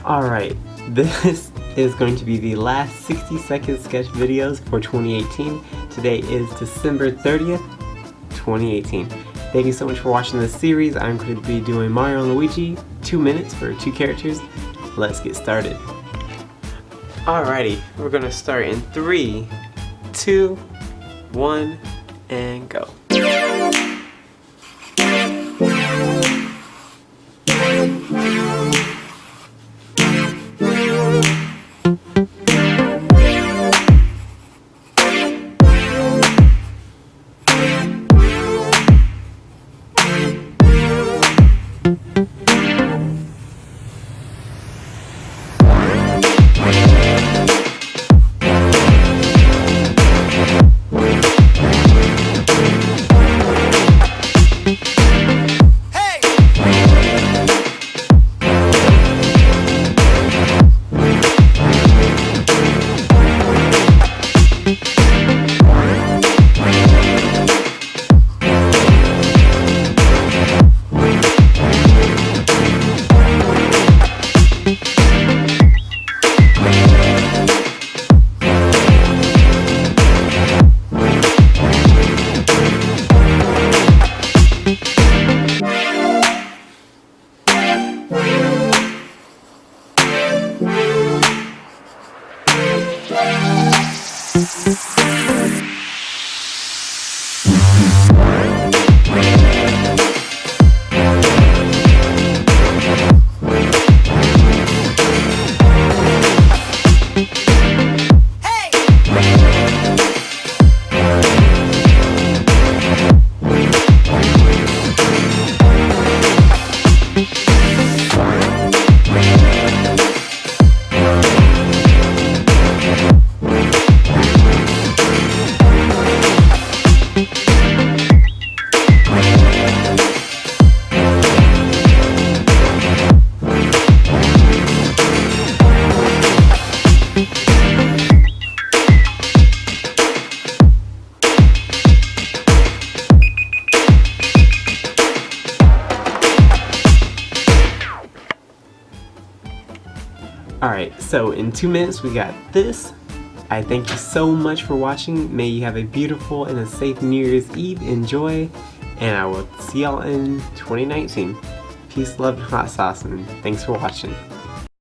Alright, this is going to be the last 60-second sketch videos for 2018. Today is December 30th, 2018. Thank you so much for watching this series. I'm going to be doing Mario and Luigi, 2 minutes for 2 characters. Let's get started. Alrighty, we're going to start in 3, 2, 1, and go. Alright, so in 2 minutes we got this. I thank you so much for watching. May you have a beautiful and a safe New Year's Eve. Enjoy, and I will see y'all in 2019. Peace, love, and hot sauce, and thanks for watching.